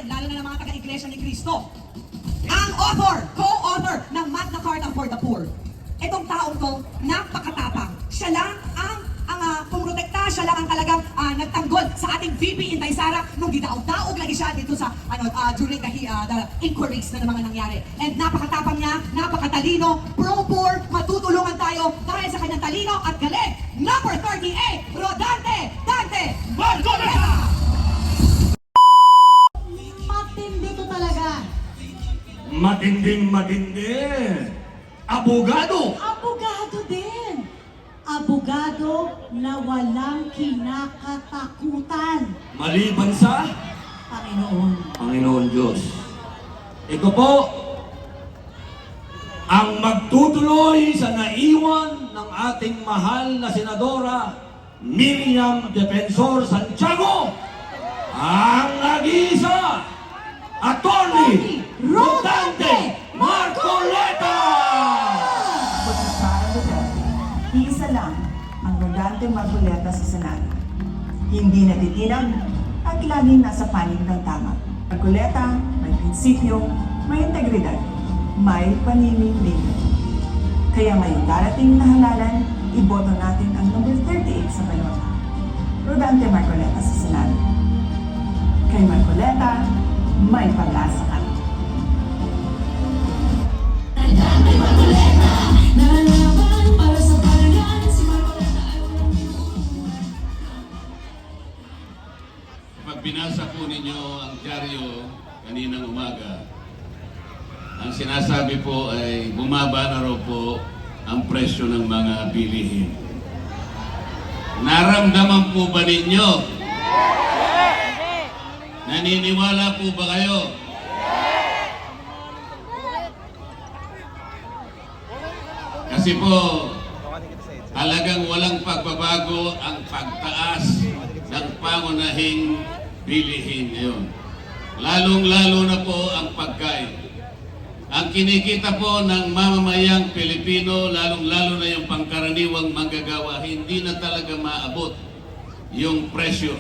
lalo na ng mga taga-Iglesia ni Cristo. Ang author, co-author ng Magna Carta for the Poor. Itong taong to, napakatapang. Siya lang ang pumuprotekta, siya lang ang talagang nagtanggol sa ating VP Inday Sara nung didaog-daog lagi siya dito sa during the inquiries na mga nangyari. And napakatapang niya, napakatalino, pro-poor, matutulungan tayo dahil sa kanyang talino at galing. Number 38, Rodante Dante Marcoleta! Matindi to talaga. Matinding matindi. Abogado. Abogado din. Abogado na walang kinakatakutan. Maliban sa Panginoon. Panginoon Diyos. Ito po ang magtutuloy sa naiwan ng ating mahal na Senadora Miriam Defensor Santiago, ang nag-iisa, Attorney Rodante Marcoleta! Sara Duterte, iisa lang ang Rodante Marcoleta sa Senado. Hindi natitinag at laging nasa panig ng tama. Marcoleta, may prinsipyo, may integridad, may paninindigan. Kaya ngayong darating na halalan, iboto natin ang number 38 sa balota. Rodante Marcoleta sa Senado. Kay Marcoleta, may pag-asa ka. Pag binasa po ninyo ang dyaryo kaninang umaga, ang sinasabi po ay bumaba na raw po ang presyo ng mga bilihin. Naramdaman po ba ninyo? Naniniwala po ba kayo? Kasi po, talagang walang pagbabago ang pagtaas ng pangunahing bilihin ngayon. Lalong-lalo na po ang pagkain. Ang kinikita po ng mamamayang Pilipino, lalong-lalo na yung pangkaraniwang manggagawa, hindi na talaga maabot yung presyo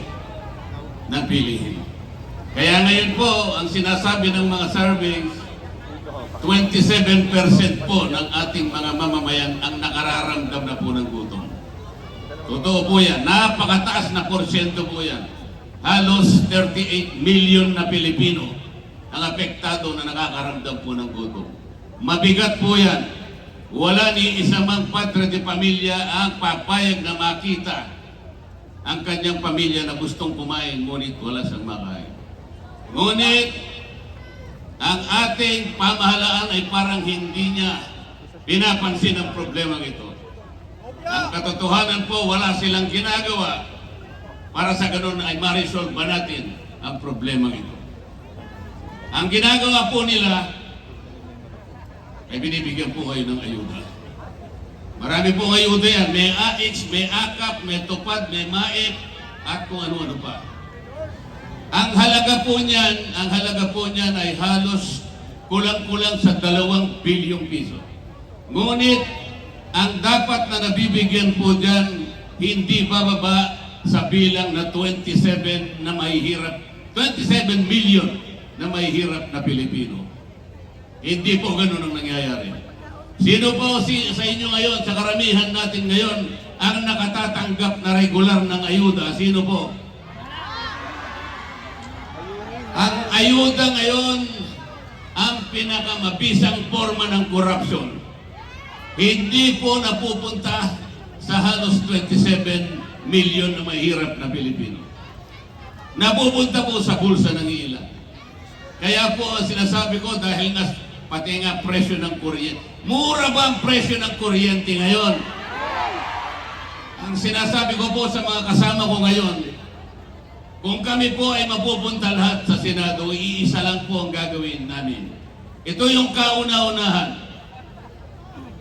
ng bilihin. Kaya ngayon po, ang sinasabi ng mga surveys, 27% po ng ating mga mamamayan ang nakararamdam na po ng gutom. Totoo po yan. Napakataas na porsyento po yan. Halos 38 million na Pilipino ang apektado na nakakaramdam po ng gutom. Mabigat po yan. Wala ni isa mang padre de pamilya ang papayag na makita ang kanyang pamilya na gustong kumain ngunit wala siyang makain. Ngunit ang ating pamahalaan ay parang hindi niya pinapansin ang problema ito. Ang katotohanan po, wala silang ginagawa para sa ganun ay ma-resolve ba natin ang problema ito. Ang ginagawa po nila ay binibigyan po kayo ng ayuda. Marami pong ayuda yan. May AX, may AKAP, may TUPAD, may MAIP, at kung ano-ano pa. Ang halaga po niyan ay halos kulang-kulang sa 2 bilyong piso. Ngunit, ang dapat na nabibigyan po dyan, hindi bababa sa bilang na 27 million na mahihirap na Pilipino. Hindi po ganun ang nangyayari. Sino po sa inyo ngayon, sa karamihan natin ngayon, ang nakatatanggap na regular ng ayuda? Sino po? Ang ayuda ngayon, ang pinakamabisang forma ng korupsyon. Hindi po napupunta sa halos 27 million na mahirap na Pilipino. Napupunta po sa bulsa ng ilan. Kaya po ang sinasabi ko dahil pati nga presyo ng kuryente. Mura ba ang presyo ng kuryente ngayon? Ang sinasabi ko po sa mga kasama ko ngayon, kung kami po ay mapupunta lahat sa Senado, iisa lang po ang gagawin namin. Ito yung kauna-unahan.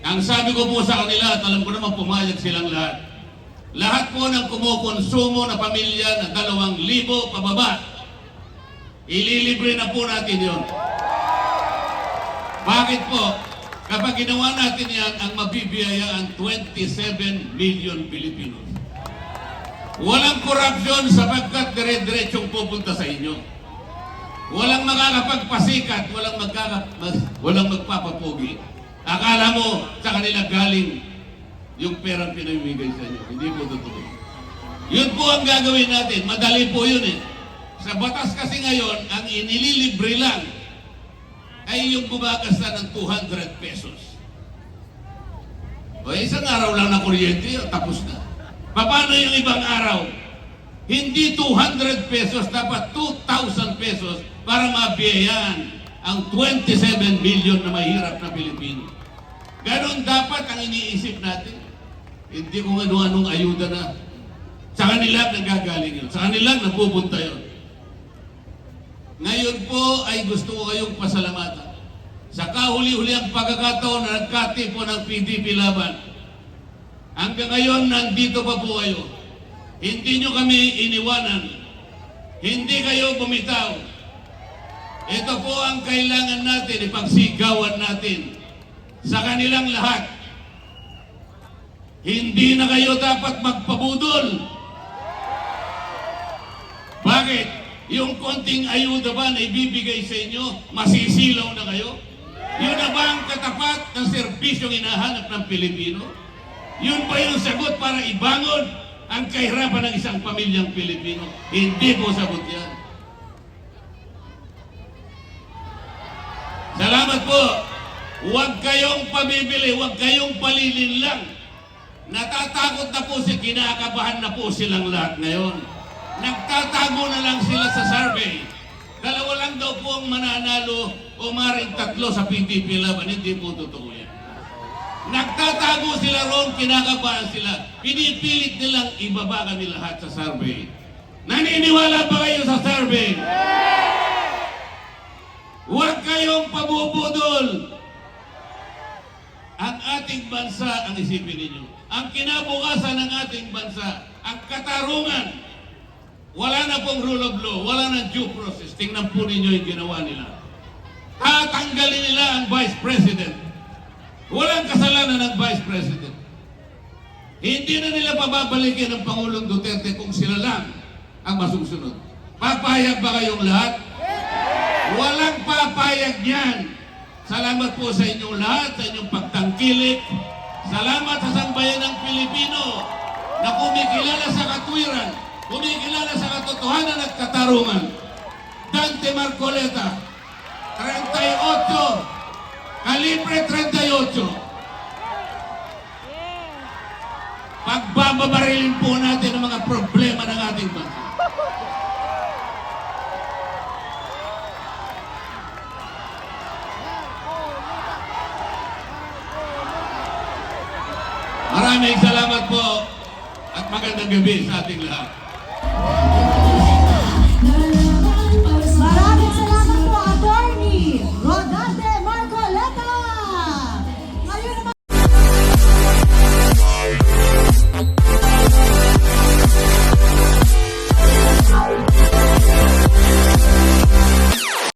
Ang sabi ko po sa kanila, at alam ko naman pumayag silang lahat, lahat po ng kumukonsumo na pamilya na 2,000 pababa, ililibre na po natin yun. Bakit po? Kapag ginawa natin yan, ang mabibiyaya ang 27 million Pilipinos. Walang korupsyon sapagkat dire-diretsong pupunta sa inyo. Walang makakapagpasikat, walang magpapapugi. Akala mo sa kanila galing yung perang pinamimigay sa inyo. Hindi po totoo. Yun po ang gagawin natin. Madali po yun eh. Sa batas kasi ngayon, ang inililibre lang ay yung gumagasta ng 200 pesos. O isang araw lang na kuryente, tapos na. Paano yung ibang araw? Hindi 200 pesos, dapat 2,000 pesos para mabiyayaan ang 27 million na mahirap na Pilipino. Ganon dapat ang iniisip natin. Hindi kung ano-anong ayuda na. Sa kanila nagagaling yun. Sa kanila napupunta yun. Ngayon po ay gusto ko kayong pasalamatan. Sa kahuli-huli ang pagkakataon na nagkatipo ng PDP laban. Hanggang ngayon, nandito pa po kayo. Hindi nyo kami iniwanan. Hindi kayo bumitaw. Ito po ang kailangan natin, ipagsigawan natin sa kanilang lahat. Hindi na kayo dapat magpabudol. Bakit? Yung konting ayuda ba na ibibigay sa inyo, masisilaw na kayo? Yun na ba ang katapat ng serbisyong hinahanap ng Pilipino? Yun ba yung sagot para ibangon ang kahirapan ng isang pamilyang Pilipino? Hindi po sagot yan. Salamat po. Huwag kayong pabibili, huwag kayong palilinlang. Natatakot na po kinakabahan na po silang lahat ngayon. Nagtatago na lang sila sa survey. Dalawa lang daw po ang mananalo o maring 3 sa PDP laban. Hindi po totoo yan. Nagtatago sila roon, kinakabahan sila. Pinipilit nilang ibaba kami lahat sa survey. Naniniwala ba kayo sa survey? Huwag kayong pabubudol. Ang ating bansa, ang isipin ninyo, ang kinabukasan ng ating bansa, ang katarungan, wala na pong rule of law, wala na due process. Tingnan po ninyo yung ginawa nila. Tatanggalin nila ang Vice President. Walang kasalanan ng Vice President. Hindi na nila pababalikin ang Pangulong Duterte kung sila lang ang masusunod. Papayag ba kayong lahat? Walang papayag yan. Salamat po sa inyong lahat, sa inyong pagtangkilik. Salamat sa sambayan ng Pilipino na kumikilala sa katwiran, kumikilala sa katotohanan at katarungan. Dante Marcoleta, 38, kalibre 38. Pagbababarilin po natin ang mga problema ng ating bansa. Maraming salamat po at magandang gabi sa ating lahat.